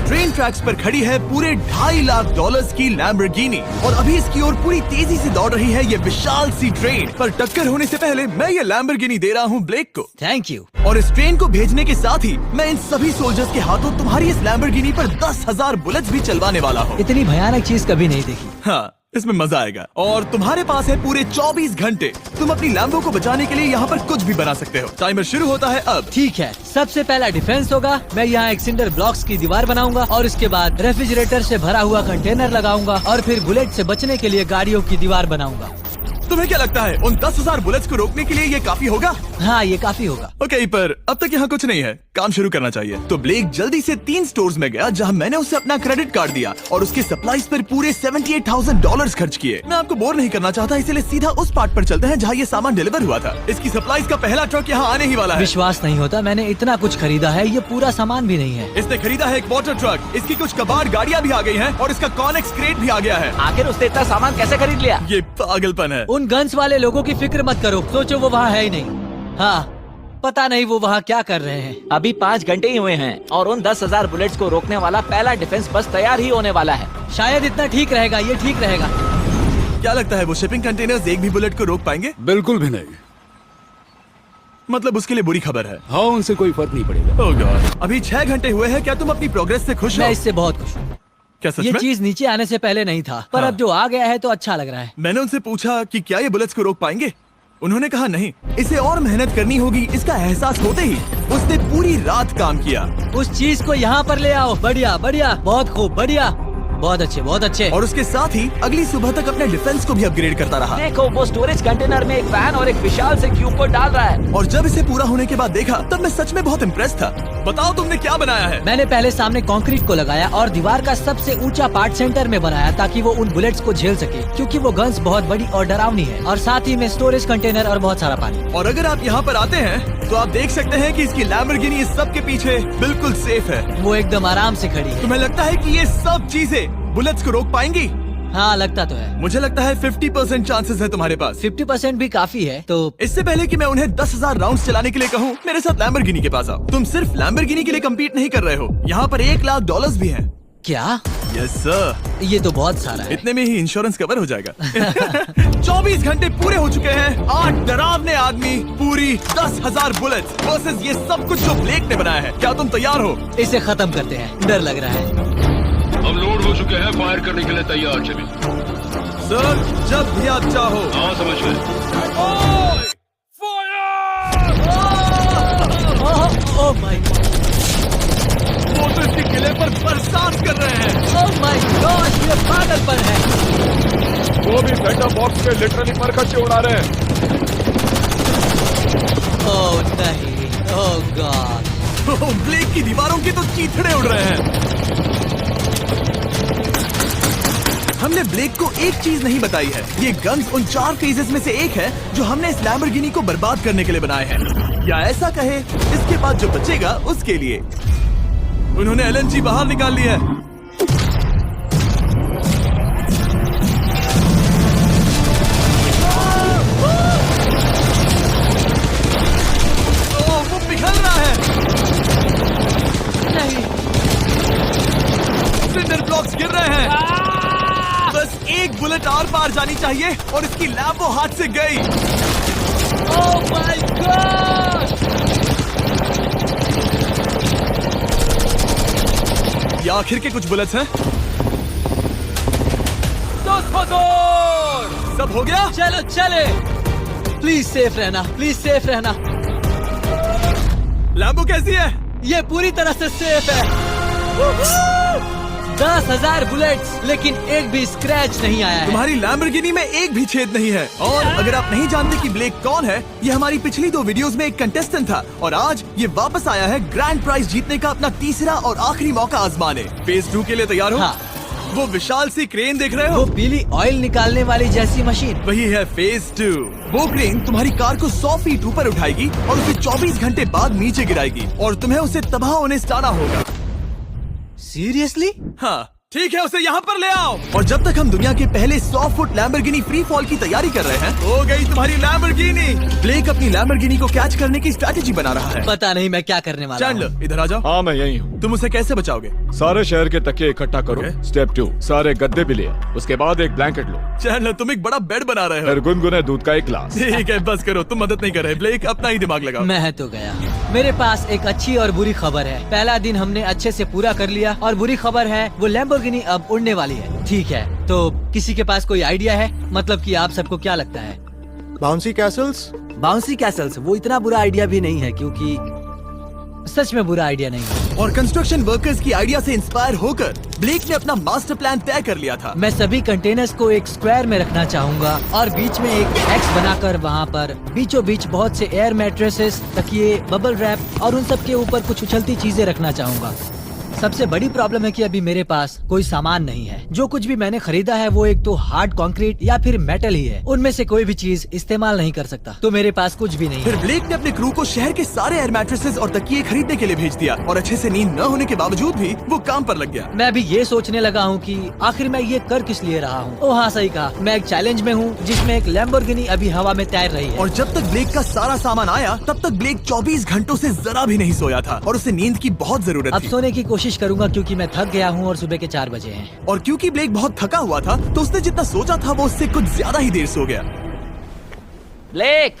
Train tracks पर खड़ी है पूरे $2.5 लाख की लैम्बोर्गिनी और अभी इसकी ओर पूरी तेजी से दौड़ रही है ये विशाल सी ट्रेन। पर टक्कर होने से पहले मैं ये लैम्बोर्गिनी दे रहा हूँ ब्लेक को। Thank you. और इस ट्रेन को भेजने के साथ ही मैं इन सभी सोल्जर्स के हाथों तुम्हारी इस लैम्बोर्गिनी पर 10,000 बुलेट्स भी चलवाने वाला हूँ। इतनी भयानक चीज कभी नहीं देखी। हाँ, इसमें मजा आएगा। और तुम्हारे पास है पूरे 24 घंटे। तुम अपनी लैम्बो को बचाने के लिए यहाँ पर कुछ भी बना सकते हो। टाइमर शुरू होता है अब। ठीक है, सबसे पहला डिफेंस होगा। मैं यहाँ एक सिंडर ब्लॉक्स की दीवार बनाऊंगा और उसके बाद रेफ्रिजरेटर से भरा हुआ कंटेनर लगाऊंगा और फिर बुलेट से बचने के लिए गाड़ियों की दीवार बनाऊंगा। तुम्हें क्या लगता है उन 10,000 बुलेट्स को रोकने के लिए ये काफी होगा? हाँ, ये काफी होगा। ओके, पर अब तक यहाँ कुछ नहीं है, काम शुरू करना चाहिए। तो ब्लेक जल्दी से 3 स्टोर्स में गया जहाँ मैंने उसे अपना क्रेडिट कार्ड दिया और उसके सप्लाईज पर पूरे $78,000 खर्च किए। मैं आपको बोर नहीं करना चाहता, इसलिए सीधा उस पार्ट पर चलते हैं जहाँ ये सामान डिलीवर हुआ था। इसकी सप्लाईज का पहला ट्रक यहाँ आने ही वाला है। विश्वास नहीं होता, मैंने इतना कुछ खरीदा है, ये पूरा सामान भी नहीं है। इसने खरीदा है एक वाटर ट्रक, इसकी कुछ कबाड़ गाड़ियाँ भी आ गई हैं और इसका कॉनेक्स क्रेट भी आ गया है। आखिर उसने इतना सामान कैसे खरीद लिया? ये पागलपन है। उन गन्स वाले लोगों की फिक्र मत करो, सोचो वो वहाँ है ही नहीं। हाँ, पता नहीं वो वहाँ क्या कर रहे हैं। अभी 5 घंटे ही हुए हैं और उन 10,000 बुलेट्स को रोकने वाला पहला डिफेंस बस तैयार ही होने वाला है। शायद इतना ठीक रहेगा, ये ठीक रहेगा। क्या लगता है वो शिपिंग कंटेनर्स एक भी बुलेट को रोक पाएंगे? बिल्कुल भी नहीं। मतलब उसके लिए बुरी खबर है। हाँ, उनसे कोई फर्क नहीं पड़ेगा। ओह गॉड, अभी 6 घंटे हुए हैं। क्या तुम अपनी प्रोग्रेस से खुश हो? मैं इससे बहुत खुश हूँ। क्या सच ये में? चीज नीचे आने से पहले नहीं था, पर हाँ। अब जो आ गया है तो अच्छा लग रहा है। मैंने उनसे पूछा कि क्या ये बुलेट्स को रोक पाएंगे। उन्होंने कहा नहीं, इसे और मेहनत करनी होगी। इसका एहसास होते ही उसने पूरी रात काम किया। उस चीज को यहाँ पर ले आओ। बढ़िया बढ़िया, बहुत खूब, बढ़िया, बहुत अच्छे, बहुत अच्छे। और उसके साथ ही अगली सुबह तक अपने डिफेंस को भी अपग्रेड करता रहा। देखो, वो स्टोरेज कंटेनर में एक वैन और एक विशाल से क्यूब को डाल रहा है। और जब इसे पूरा होने के बाद देखा तब मैं सच में बहुत इम्प्रेस था। बताओ तुमने क्या बनाया है? मैंने पहले सामने कंक्रीट को लगाया और दीवार का सबसे ऊंचा पार्ट सेंटर में बनाया ताकि वो उन बुलेट्स को झेल सके, क्योंकि वो गन्स बहुत बड़ी और डरावनी है। और साथ ही में स्टोरेज कंटेनर और बहुत सारा पानी। और अगर आप यहाँ पर आते हैं तो आप देख सकते हैं कि इसकी लैम्बोर्गिनी इस सब के पीछे बिल्कुल सेफ है। वो एकदम आराम से खड़ी है। तुम्हें लगता है कि ये सब चीजें बुलेट्स को रोक पाएंगी? हाँ, लगता तो है। मुझे लगता है 50% चांसेस है तुम्हारे पास। 50% भी काफी है। तो इससे पहले कि मैं उन्हें 10,000 राउंड्स चलाने के लिए कहूँ, मेरे साथ लैम्बोर्गिनी के पास आओ। तुम सिर्फ लैम्बोर्गिनी के लिए कम्पीट नहीं कर रहे हो, यहाँ पर $1 लाख भी हैं। क्या? Yes sir. ये तो बहुत सारा है। इतने में ही इंश्योरेंस कवर हो जाएगा। 24 घंटे पूरे हो चुके हैं। 8 डरावने आदमी, पूरी 10,000 बुलेट्स वर्सेस ये सब कुछ जो ब्लेक ने बनाया है। क्या तुम तैयार हो? इसे खत्म करते हैं, डर लग रहा है। हम लोड हो चुके हैं, फायर करने के लिए तैयार। चलिए सर, जब भी आप चाहो। हाँ, समझ गए। ओह माय गॉड, वो तो इसके किले पर बरसात कर रहे हैं। ओह माय गॉड, ये पागलपन है। वो भी सेटअप बॉक्स के लिटरली पर खच्चे उड़ा रहे हैं। ओह नहीं, ओह गॉड। ओह, ब्लेक की दीवारों की तो चीथड़े उड़ रहे हैं। हमने ब्लेक को एक चीज नहीं बताई है, ये गन्स उन 4 फेजेस में से एक है जो हमने इस लैम्बोर्गिनी को बर्बाद करने के लिए बनाए हैं। या ऐसा कहे, इसके बाद जो बचेगा उसके लिए। उन्होंने LNG बाहर निकाल ली है। ओह, वो पिघल रहा है। नहीं, सिंडर ब्लॉक्स गिर रहे हैं। बस एक बुलेट और पार जानी चाहिए और इसकी लैम्बो हाथ से गई। Oh my God. ये आखिर के कुछ बुलेट्स हैं। सब हो गया? चलो चले। प्लीज सेफ रहना, प्लीज सेफ रहना। लैम्बो कैसी है? ये पूरी तरह से सेफ है। 10,000 बुलेट्स, लेकिन एक भी स्क्रैच नहीं आया है। तुम्हारी लैम्बोर्गिनी में एक भी छेद नहीं है। और अगर आप नहीं जानते कि ब्लेक कौन है, ये हमारी पिछली 2 वीडियोस में एक कंटेस्टेंट था और आज ये वापस आया है ग्रैंड प्राइज जीतने का अपना तीसरा और आखिरी मौका आजमाने। फेज 2 के लिए तैयार हो? हाँ। वो विशाल सी क्रेन देख रहे वो हो? पीली ऑयल निकालने वाली जैसी मशीन। वही है फेज 2। वो क्रेन तुम्हारी कार को 100 फीट ऊपर उठाएगी और उसे 24 घंटे बाद नीचे गिराएगी और तुम्हें उसे तबाह होने से टाना होगा। सीरियसली? हाँ, ठीक है, उसे यहाँ पर ले आओ। और जब तक हम दुनिया के पहले 100 फुट लैम्बोर्गिनी फ्री फॉल की तैयारी कर रहे हैं, हो गई तुम्हारी लैम्बोर्गिनी। ब्लेक अपनी लैम्बोर्गिनी को कैच करने की स्ट्रैटेजी बना रहा है। पता नहीं मैं क्या करने वाला हूँ। चैंडलर इधर आ जाओ। हाँ मैं यही हूँ। तुम उसे कैसे बचाओगे? सारे शहर के तकिए इकट्ठा करो। Okay. स्टेप 2, सारे गद्दे भी ले आओ। उसके बाद एक ब्लैंकेट लो। चैंडलर तुम एक बड़ा बेड बना रहे हो। फिर गुनगुने दूध का एक गिलास। ठीक है, बस करो, तुम मदद नहीं कर रहे। ब्लेक अपना ही दिमाग लगाओ। मैं तो गया। मेरे पास एक अच्छी और बुरी खबर है। पहला दिन हमने अच्छे से पूरा कर लिया और बुरी खबर है वो लैम्बोर्गिनी अब उड़ने वाली है। ठीक है, तो किसी के पास कोई आइडिया है? मतलब कि आप सबको क्या लगता है? Bouncy Castle's? बाउंसी कैसल्स वो इतना बुरा आइडिया भी नहीं है, क्योंकि सच में बुरा आइडिया नहीं है। और कंस्ट्रक्शन वर्कर्स की आइडिया से इंस्पायर होकर ब्लेक ने अपना मास्टर प्लान तय कर लिया था। मैं सभी कंटेनर्स को एक स्क्वायर में रखना चाहूंगा और बीच में एक एक्स बनाकर वहाँ पर बीचों बीच बहुत से एयर मैट्रेसेस, तकिए, बबल रैप और उन सब के ऊपर कुछ उछलती चीजें रखना चाहूंगा। सबसे बड़ी प्रॉब्लम है कि अभी मेरे पास कोई सामान नहीं है। जो कुछ भी मैंने खरीदा है वो एक तो हार्ड कंक्रीट या फिर मेटल ही है। उनमें से कोई भी चीज इस्तेमाल नहीं कर सकता, तो मेरे पास कुछ भी नहीं फिर है। ब्लेक ने अपने क्रू को शहर के सारे एयर मैट्रेसेस और तकिए खरीदने के लिए भेज दिया और अच्छे से नींद न होने के बावजूद भी वो काम पर लग गया। मैं अभी ये सोचने लगा हूँ कि आखिर मैं ये कर किस लिए रहा हूँ। ओ हाँ, सही कहा, मैं एक चैलेंज में हूँ जिसमें एक लैम्बोर्गिनी अभी हवा में तैर रही है। और जब तक ब्लेक का सारा सामान आया तब तक ब्लेक 24 घंटों से जरा भी नहीं सोया था और उसे नींद की बहुत जरूरत अब थी। सोने की कोशिश करूंगा क्योंकि मैं थक गया हूँ और सुबह के 4 बजे हैं। और क्योंकि ब्लेक बहुत थका हुआ था तो उसने जितना सोचा था वो उससे कुछ ज्यादा ही देर सो गया। ब्लेक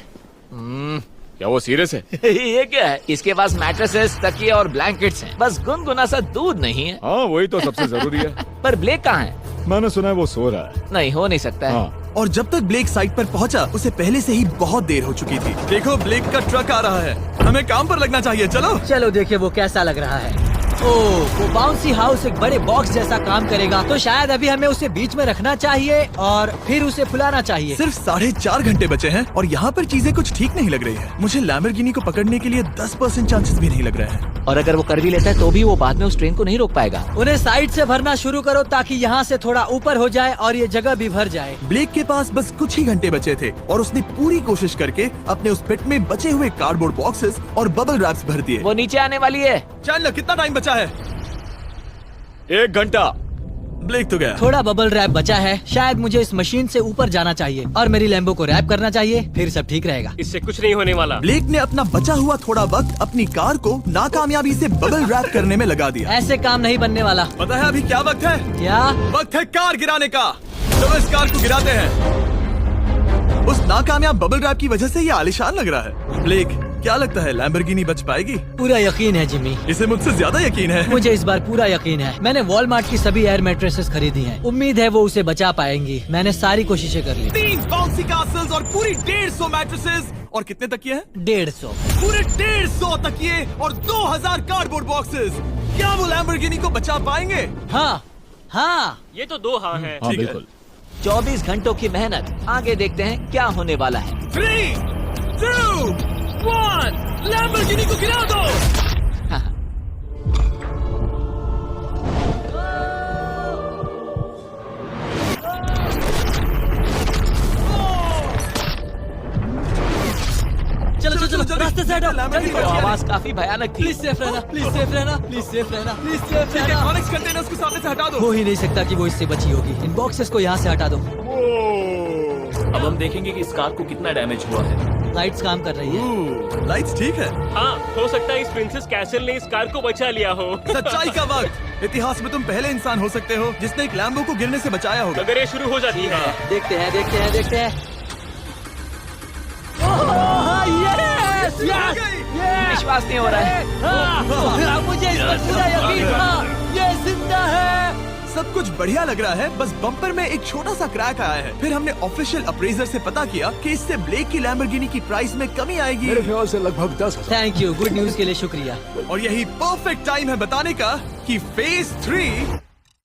क्या वो सीरियस है? ये क्या है? इसके पास मैट्रेसेस, तकिए और ब्लैंकेट्स हैं। बस गुनगुना सा दूध नहीं है। हाँ वही तो सबसे जरूरी है। पर ब्लेक कहाँ है? मैंने सुना है वो सो रहा है। नहीं, हो नहीं सकता है। हाँ और जब तक ब्लेक साइट पर पहुंचा उसे पहले से ही बहुत देर हो चुकी थी। देखो ब्लेक का ट्रक आ रहा है, हमें काम पर लगना चाहिए। चलो चलो देखिए वो कैसा लग रहा है। ओह, वो बाउंसी हाउस एक बड़े बॉक्स जैसा काम करेगा, तो शायद अभी हमें उसे बीच में रखना चाहिए और फिर उसे फुलाना चाहिए। सिर्फ 4.5 घंटे बचे हैं और यहाँ पर चीजें कुछ ठीक नहीं लग रही है। मुझे लैम्बोर्गिनी को पकड़ने के लिए 10% चांसेस भी नहीं लग रहे हैं। और अगर वो कर भी लेता है तो भी वो बाद में उस ट्रेन को नहीं रोक पाएगा। उन्हें साइड से भरना शुरू करो ताकि यहाँ से थोड़ा ऊपर हो जाए और ये जगह भी भर जाए। ब्लेक के पास बस कुछ ही घंटे बचे थे और उसने पूरी कोशिश करके अपने उस पिट में बचे हुए कार्डबोर्ड बॉक्सेस और बबल रैप्स भर दिए। वो नीचे आने वाली है। चैंडलर कितना टाइम बचा है? 1 घंटा। ब्लेक तो गया। थोड़ा बबल रैप बचा है। शायद मुझे इस मशीन से ऊपर जाना चाहिए और मेरी लैम्बो को रैप करना चाहिए, फिर सब ठीक रहेगा। इससे कुछ नहीं होने वाला। ब्लेक ने अपना बचा हुआ थोड़ा वक्त अपनी कार को नाकामयाबी से बबल रैप करने में लगा दिया। ऐसे काम नहीं बनने वाला। पता है अभी क्या वक्त है? क्या? वक्त है कार गिराने का। चलो इस कार को गिराते हैं। उस नाकामयाब बबल रैप की वजह से ये आलिशान लग रहा है। ब्लेक क्या लगता है लैम्बोर्गिनी बच पाएगी? पूरा यकीन है जिमी, इसे मुझसे ज्यादा यकीन है। मुझे इस बार पूरा यकीन है। मैंने वॉलमार्ट की सभी एयर मैट्रेसेस खरीदी हैं। उम्मीद है वो उसे बचा पाएंगी। मैंने सारी कोशिशिशें कर ली। 3 बाउंसी कासल्स और पूरी 150 मैट्रेसेस और कितने तकिए हैं? 150। पूरे 150 तकिए और 2000 कार्डबोर्ड बॉक्सेस। क्या वो लैम्बोर्गिनी को बचा पाएंगे? हाँ हाँ, ये तो 2 हाँ है। हाँ ठीक है। बिल्कुल। 24 घंटों की मेहनत, आगे देखते हैं क्या होने वाला है। 3, 2, 1 लैम्बोर्गिनी को गिरा दो। चलो चलो चलो, रास्ते से हटो। लैम्बोर्गिनी वो बच गया। आवाज काफी भयानक थी। प्लीज सेफ रहना, प्लीज सेफ रहना, प्लीज सेफ रहना, प्लीज सेफ ठीक है, रहना। कॉनिक्स कंटेनर्स को सामने से हटा दो। हो ही नहीं सकता कि वो इससे बची होगी। इन बॉक्सेस को यहाँ से हटा दो। अब हम देखेंगे कि इस कार को कितना डैमेज हुआ है। लाइट्स काम कर रही है। लाइट्स ठीक है। हाँ, हो सकता है इस प्रिंसेस कैसल ने इस कार को बचा लिया हो। सच्चाई का वक्त। इतिहास में तुम पहले इंसान हो सकते हो जिसने एक लैम्बो को गिरने से बचाया होगा। अगर ये शुरू हो जाती है। देखते हैं देखते हैं देखते हैं। यस यस यस, विश्वास नहीं हो रहा है। हाँ, मुझे इस पर पूरा यकीन था। ये जिंदा है। सब कुछ बढ़िया लग रहा है, बस बम्पर में एक छोटा सा क्रैक आया है। फिर हमने ऑफिशियल अप्रेजर से पता किया कि इससे ब्लेक की लैम्बोर्गिनी की प्राइस में कमी आएगी। मेरे ख्याल से लगभग 10,000। थैंक यू, गुड न्यूज के लिए शुक्रिया। और यही परफेक्ट टाइम है बताने का कि फेज 3